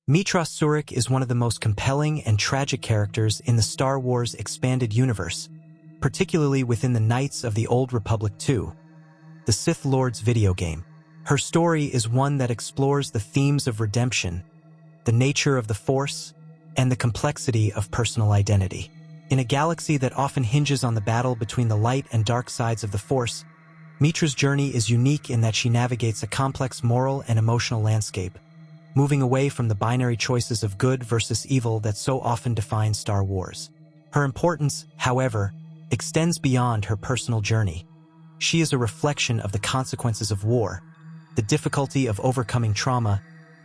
Meetra Surik is one of the most compelling and tragic characters in the Star Wars expanded universe, particularly within the Knights of the Old Republic 2, the Sith Lord's video game. Her story is one that explores the themes of redemption, the nature of the Force, and the complexity of personal identity. In a galaxy that often hinges on the battle between the light and dark sides of the Force, Meetra's journey is unique in that she navigates a complex moral and emotional landscape, moving away from the binary choices of good versus evil that so often define Star Wars. Her importance, however, extends beyond her personal journey. She is a reflection of the consequences of war, the difficulty of overcoming trauma,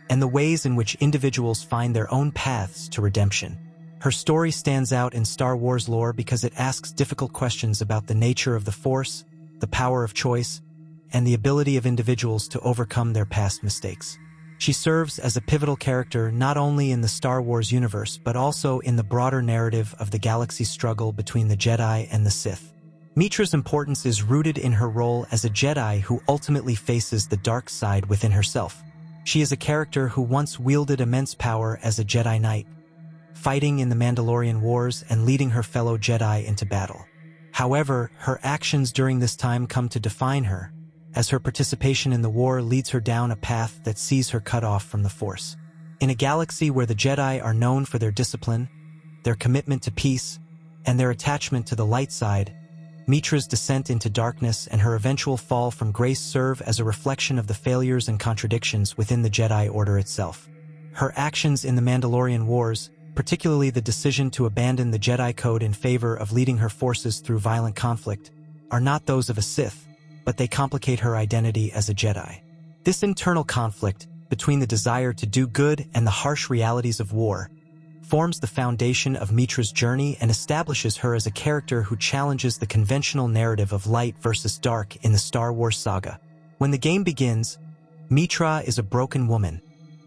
and the ways in which individuals find their own paths to redemption. Her story stands out in Star Wars lore because it asks difficult questions about the nature of the Force, the power of choice, and the ability of individuals to overcome their past mistakes. She serves as a pivotal character not only in the Star Wars universe but also in the broader narrative of the galaxy's struggle between the Jedi and the Sith. Meetra's importance is rooted in her role as a Jedi who ultimately faces the dark side within herself. She is a character who once wielded immense power as a Jedi Knight, fighting in the Mandalorian Wars and leading her fellow Jedi into battle. However, her actions during this time come to define her, as her participation in the war leads her down a path that sees her cut off from the Force. In a galaxy where the Jedi are known for their discipline, their commitment to peace, and their attachment to the light side, Meetra's descent into darkness and her eventual fall from grace serve as a reflection of the failures and contradictions within the Jedi Order itself. Her actions in the Mandalorian Wars, particularly the decision to abandon the Jedi Code in favor of leading her forces through violent conflict, are not those of a Sith, but they complicate her identity as a Jedi. This internal conflict between the desire to do good and the harsh realities of war forms the foundation of Meetra's journey and establishes her as a character who challenges the conventional narrative of light versus dark in the Star Wars saga. When the game begins, Meetra is a broken woman,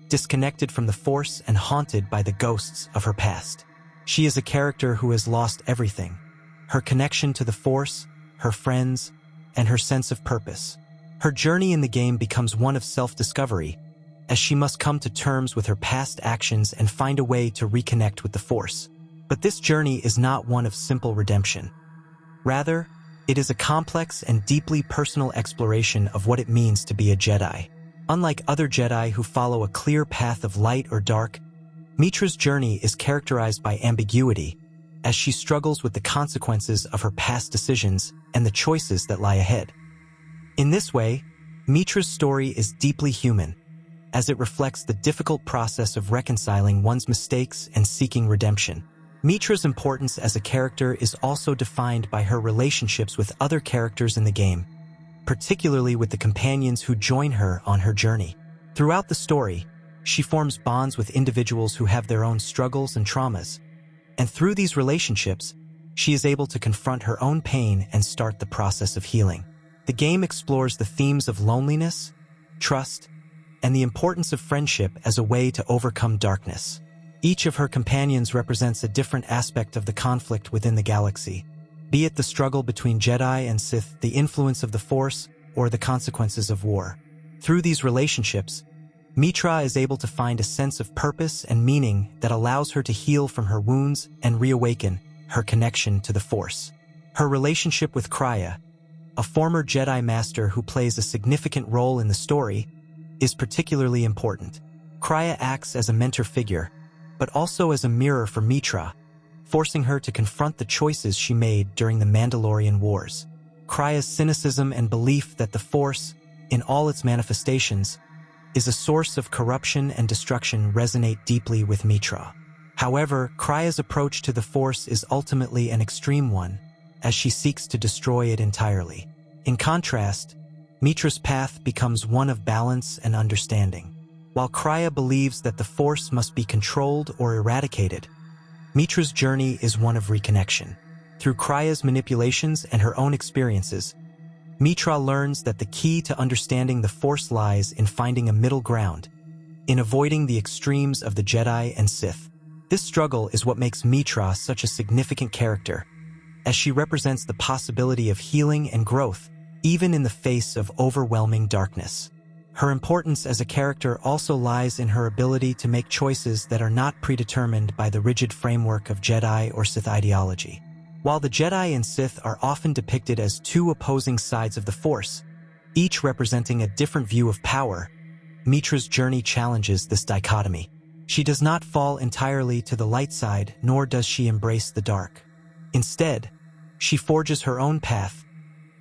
disconnected from the Force and haunted by the ghosts of her past. She is a character who has lost everything: her connection to the Force, her friends, and her sense of purpose. Her journey in the game becomes one of self-discovery, as she must come to terms with her past actions and find a way to reconnect with the Force. But this journey is not one of simple redemption. Rather, it is a complex and deeply personal exploration of what it means to be a Jedi. Unlike other Jedi who follow a clear path of light or dark, Meetra's journey is characterized by ambiguity, as she struggles with the consequences of her past decisions and the choices that lie ahead. In this way, Meetra's story is deeply human, as it reflects the difficult process of reconciling one's mistakes and seeking redemption. Meetra's importance as a character is also defined by her relationships with other characters in the game, particularly with the companions who join her on her journey. Throughout the story, she forms bonds with individuals who have their own struggles and traumas, and through these relationships, she is able to confront her own pain and start the process of healing. The game explores the themes of loneliness, trust, and the importance of friendship as a way to overcome darkness. Each of her companions represents a different aspect of the conflict within the galaxy, be it the struggle between Jedi and Sith, the influence of the Force, or the consequences of war. Through these relationships, Meetra is able to find a sense of purpose and meaning that allows her to heal from her wounds and reawaken her connection to the Force. Her relationship with Kryia, a former Jedi Master who plays a significant role in the story, is particularly important. Kryia acts as a mentor figure, but also as a mirror for Meetra, forcing her to confront the choices she made during the Mandalorian Wars. Kryia's cynicism and belief that the Force, in all its manifestations, is a source of corruption and destruction resonate deeply with Meetra. However, Kryia's approach to the Force is ultimately an extreme one, as she seeks to destroy it entirely. In contrast, Meetra's path becomes one of balance and understanding. While Kryia believes that the Force must be controlled or eradicated, Meetra's journey is one of reconnection. Through Kryia's manipulations and her own experiences, Meetra learns that the key to understanding the Force lies in finding a middle ground, in avoiding the extremes of the Jedi and Sith. This struggle is what makes Meetra such a significant character, as she represents the possibility of healing and growth, even in the face of overwhelming darkness. Her importance as a character also lies in her ability to make choices that are not predetermined by the rigid framework of Jedi or Sith ideology. While the Jedi and Sith are often depicted as two opposing sides of the Force, each representing a different view of power, Meetra's journey challenges this dichotomy. She does not fall entirely to the light side, nor does she embrace the dark. Instead, she forges her own path,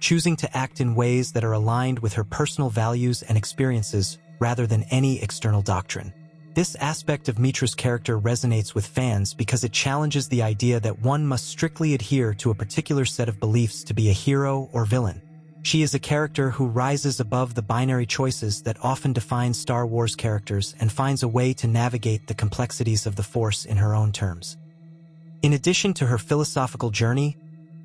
choosing to act in ways that are aligned with her personal values and experiences rather than any external doctrine. This aspect of Meetra's character resonates with fans because it challenges the idea that one must strictly adhere to a particular set of beliefs to be a hero or villain. She is a character who rises above the binary choices that often define Star Wars characters and finds a way to navigate the complexities of the Force in her own terms. In addition to her philosophical journey,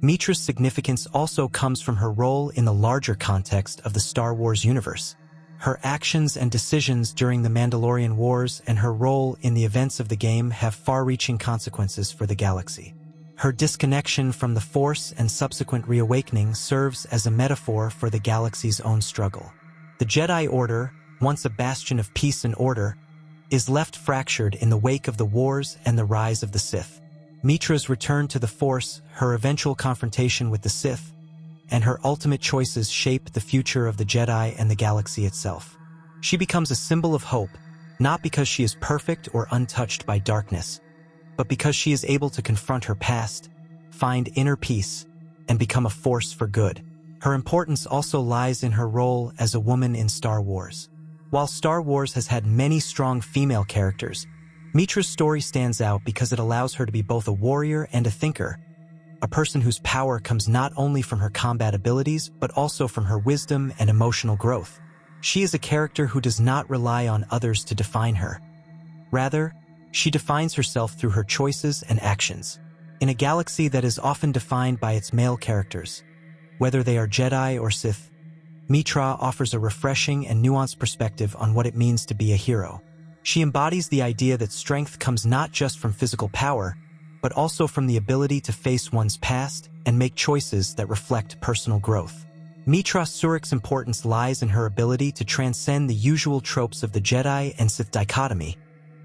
Meetra's significance also comes from her role in the larger context of the Star Wars universe. Her actions and decisions during the Mandalorian Wars and her role in the events of the game have far-reaching consequences for the galaxy. Her disconnection from the Force and subsequent reawakening serves as a metaphor for the galaxy's own struggle. The Jedi Order, once a bastion of peace and order, is left fractured in the wake of the wars and the rise of the Sith. Meetra's return to the Force, her eventual confrontation with the Sith, and her ultimate choices shape the future of the Jedi and the galaxy itself. She becomes a symbol of hope, not because she is perfect or untouched by darkness, but because she is able to confront her past, find inner peace, and become a force for good. Her importance also lies in her role as a woman in Star Wars. While Star Wars has had many strong female characters, Meetra's story stands out because it allows her to be both a warrior and a thinker, a person whose power comes not only from her combat abilities but also from her wisdom and emotional growth. She is a character who does not rely on others to define her. Rather, she defines herself through her choices and actions. In a galaxy that is often defined by its male characters, whether they are Jedi or Sith, Meetra offers a refreshing and nuanced perspective on what it means to be a hero. She embodies the idea that strength comes not just from physical power, but also from the ability to face one's past and make choices that reflect personal growth. Meetra Surik's importance lies in her ability to transcend the usual tropes of the Jedi and Sith dichotomy,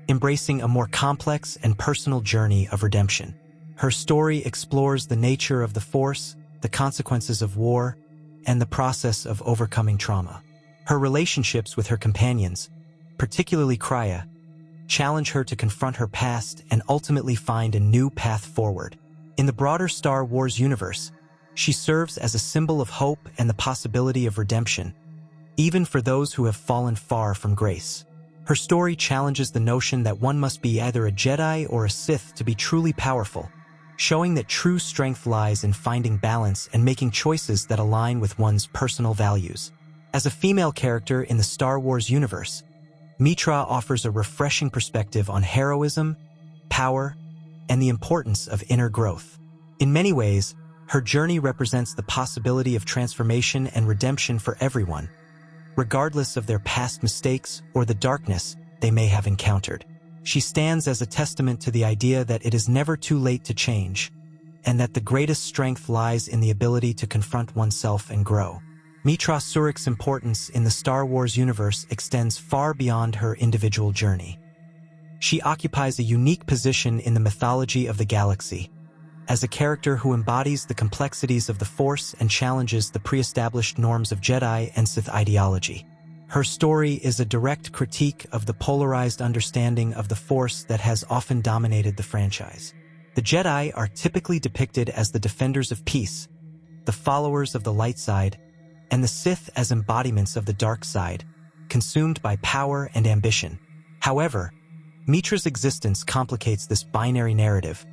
embracing a more complex and personal journey of redemption. Her story explores the nature of the Force, the consequences of war, and the process of overcoming trauma. Her relationships with her companions, particularly Krya, challenge her to confront her past and ultimately find a new path forward. In the broader Star Wars universe, she serves as a symbol of hope and the possibility of redemption, even for those who have fallen far from grace. Her story challenges the notion that one must be either a Jedi or a Sith to be truly powerful, showing that true strength lies in finding balance and making choices that align with one's personal values. As a female character in the Star Wars universe, Meetra offers a refreshing perspective on heroism, power, and the importance of inner growth. In many ways, her journey represents the possibility of transformation and redemption for everyone, regardless of their past mistakes or the darkness they may have encountered. She stands as a testament to the idea that it is never too late to change, and that the greatest strength lies in the ability to confront oneself and grow. Meetra Surik's importance in the Star Wars universe extends far beyond her individual journey. She occupies a unique position in the mythology of the galaxy, as a character who embodies the complexities of the Force and challenges the pre-established norms of Jedi and Sith ideology. Her story is a direct critique of the polarized understanding of the Force that has often dominated the franchise. The Jedi are typically depicted as the defenders of peace, the followers of the light side, and the Sith as embodiments of the dark side, consumed by power and ambition. However, Meetra's existence complicates this binary narrative,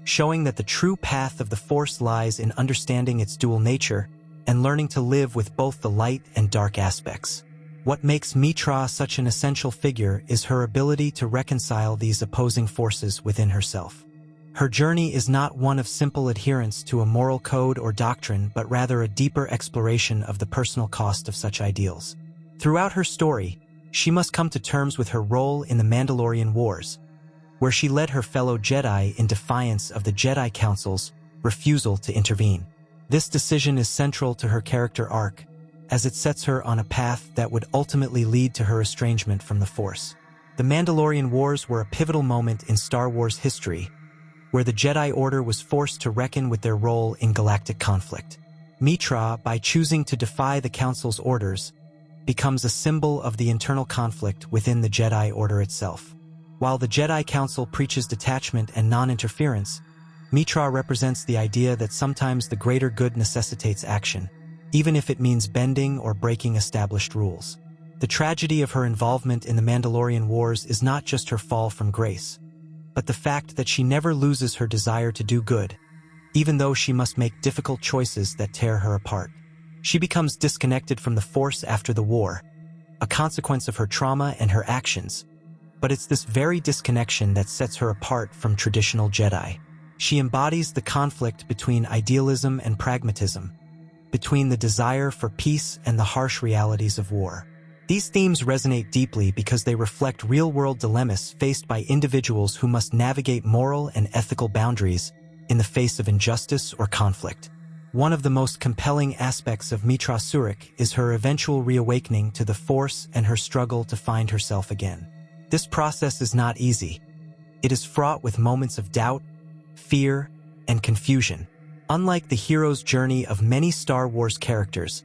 showing that the true path of the Force lies in understanding its dual nature and learning to live with both the light and dark aspects. What makes Meetra such an essential figure is her ability to reconcile these opposing forces within herself. Her journey is not one of simple adherence to a moral code or doctrine, but rather a deeper exploration of the personal cost of such ideals. Throughout her story, she must come to terms with her role in the Mandalorian Wars, where she led her fellow Jedi in defiance of the Jedi Council's refusal to intervene. This decision is central to her character arc, as it sets her on a path that would ultimately lead to her estrangement from the Force. The Mandalorian Wars were a pivotal moment in Star Wars history, where the Jedi Order was forced to reckon with their role in galactic conflict. Meetra, by choosing to defy the Council's orders, becomes a symbol of the internal conflict within the Jedi Order itself. While the Jedi Council preaches detachment and non-interference, Meetra represents the idea that sometimes the greater good necessitates action, even if it means bending or breaking established rules. The tragedy of her involvement in the Mandalorian Wars is not just her fall from grace, but the fact that she never loses her desire to do good, even though she must make difficult choices that tear her apart. She becomes disconnected from the Force after the war, a consequence of her trauma and her actions, but it's this very disconnection that sets her apart from traditional Jedi. She embodies the conflict between idealism and pragmatism, between the desire for peace and the harsh realities of war. These themes resonate deeply because they reflect real-world dilemmas faced by individuals who must navigate moral and ethical boundaries in the face of injustice or conflict. One of the most compelling aspects of Meetra Surik is her eventual reawakening to the Force and her struggle to find herself again. This process is not easy. It is fraught with moments of doubt, fear, and confusion. Unlike the hero's journey of many Star Wars characters,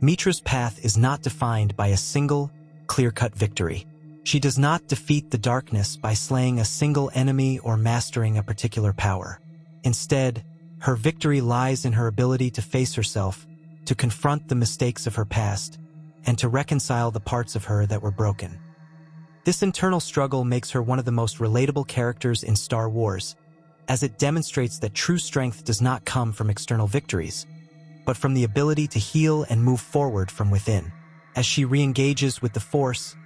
Meetra's path is not defined by a single, clear-cut victory. She does not defeat the darkness by slaying a single enemy or mastering a particular power. Instead, her victory lies in her ability to face herself, to confront the mistakes of her past, and to reconcile the parts of her that were broken. This internal struggle makes her one of the most relatable characters in Star Wars, as it demonstrates that true strength does not come from external victories, but from the ability to heal and move forward from within. As she re-engages with the Force,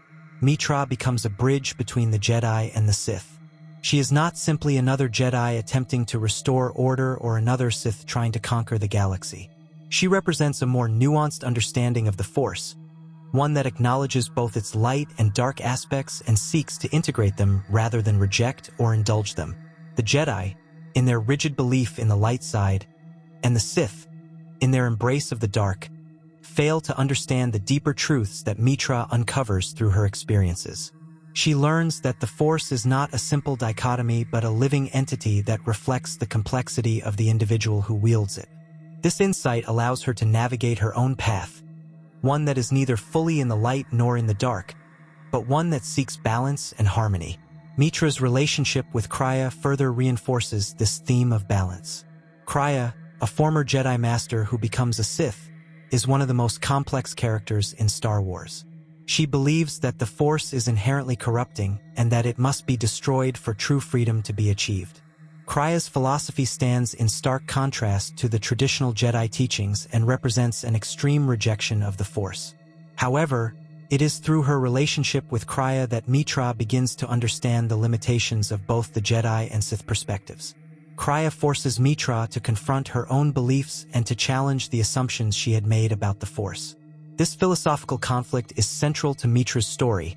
Meetra becomes a bridge between the Jedi and the Sith. She is not simply another Jedi attempting to restore order or another Sith trying to conquer the galaxy. She represents a more nuanced understanding of the Force, one that acknowledges both its light and dark aspects and seeks to integrate them rather than reject or indulge them. The Jedi, in their rigid belief in the light side, and the Sith, in their embrace of the dark, fail to understand the deeper truths that Meetra uncovers through her experiences. She learns that the Force is not a simple dichotomy but a living entity that reflects the complexity of the individual who wields it. This insight allows her to navigate her own path, one that is neither fully in the light nor in the dark, but one that seeks balance and harmony. Meetra's relationship with Krya further reinforces this theme of balance. Krya, a former Jedi Master who becomes a Sith, is one of the most complex characters in Star Wars. She believes that the Force is inherently corrupting and that it must be destroyed for true freedom to be achieved. Krya's philosophy stands in stark contrast to the traditional Jedi teachings and represents an extreme rejection of the Force. However, it is through her relationship with Krya that Meetra begins to understand the limitations of both the Jedi and Sith perspectives. Krya forces Meetra to confront her own beliefs and to challenge the assumptions she had made about the Force. This philosophical conflict is central to Meetra's story,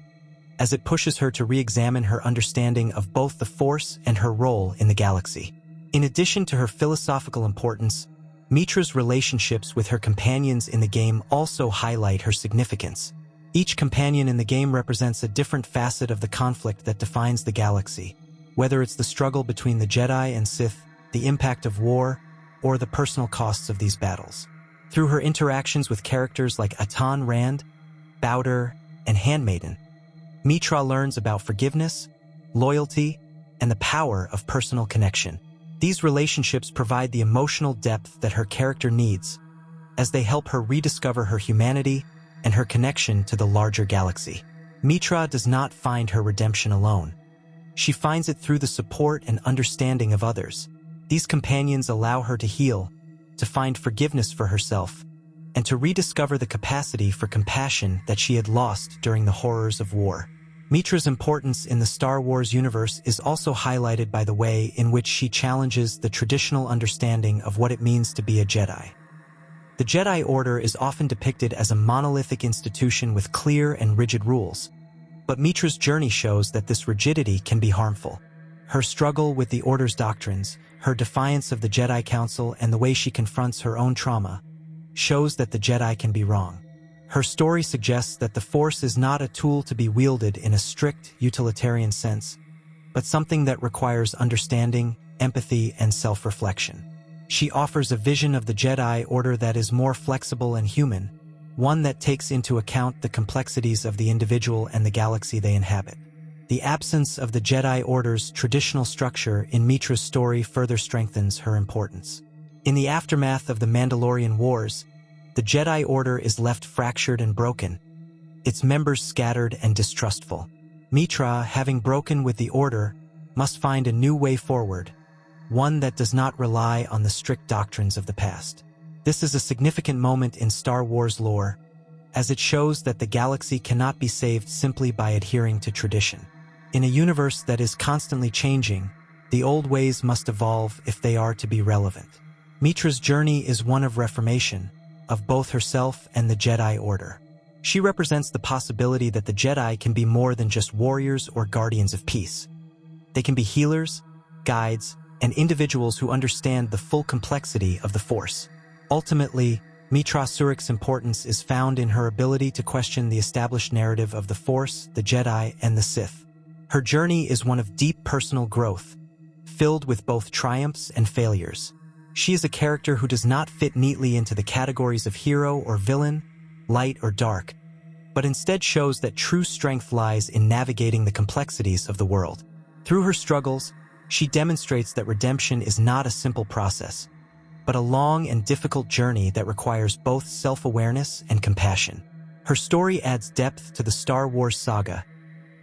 as it pushes her to re-examine her understanding of both the Force and her role in the galaxy. In addition to her philosophical importance, Meetra's relationships with her companions in the game also highlight her significance. Each companion in the game represents a different facet of the conflict that defines the galaxy, whether it's the struggle between the Jedi and Sith, the impact of war, or the personal costs of these battles. Through her interactions with characters like Atan Rand, Bowder, and Handmaiden, Meetra learns about forgiveness, loyalty, and the power of personal connection. These relationships provide the emotional depth that her character needs, as they help her rediscover her humanity and her connection to the larger galaxy. Meetra does not find her redemption alone. She finds it through the support and understanding of others. These companions allow her to heal, to find forgiveness for herself, and to rediscover the capacity for compassion that she had lost during the horrors of war. Meetra's importance in the Star Wars universe is also highlighted by the way in which she challenges the traditional understanding of what it means to be a Jedi. The Jedi Order is often depicted as a monolithic institution with clear and rigid rules, but Meetra's journey shows that this rigidity can be harmful. Her struggle with the Order's doctrines, her defiance of the Jedi Council, and the way she confronts her own trauma shows that the Jedi can be wrong. Her story suggests that the Force is not a tool to be wielded in a strict utilitarian sense, but something that requires understanding, empathy, and self-reflection. She offers a vision of the Jedi Order that is more flexible and human, one that takes into account the complexities of the individual and the galaxy they inhabit. The absence of the Jedi Order's traditional structure in Meetra's story further strengthens her importance. In the aftermath of the Mandalorian Wars, the Jedi Order is left fractured and broken, its members scattered and distrustful. Meetra, having broken with the Order, must find a new way forward, one that does not rely on the strict doctrines of the past. This is a significant moment in Star Wars lore, as it shows that the galaxy cannot be saved simply by adhering to tradition. In a universe that is constantly changing, the old ways must evolve if they are to be relevant. Meetra's journey is one of reformation, of both herself and the Jedi Order. She represents the possibility that the Jedi can be more than just warriors or guardians of peace. They can be healers, guides, and individuals who understand the full complexity of the Force. Ultimately, Meetra Surik's importance is found in her ability to question the established narrative of the Force, the Jedi, and the Sith. Her journey is one of deep personal growth, filled with both triumphs and failures. She is a character who does not fit neatly into the categories of hero or villain, light or dark, but instead shows that true strength lies in navigating the complexities of the world. Through her struggles, she demonstrates that redemption is not a simple process, but a long and difficult journey that requires both self-awareness and compassion. Her story adds depth to the Star Wars saga,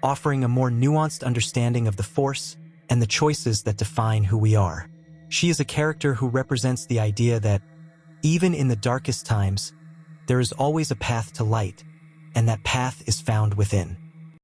offering a more nuanced understanding of the Force and the choices that define who we are. She is a character who represents the idea that, even in the darkest times, there is always a path to light, and that path is found within.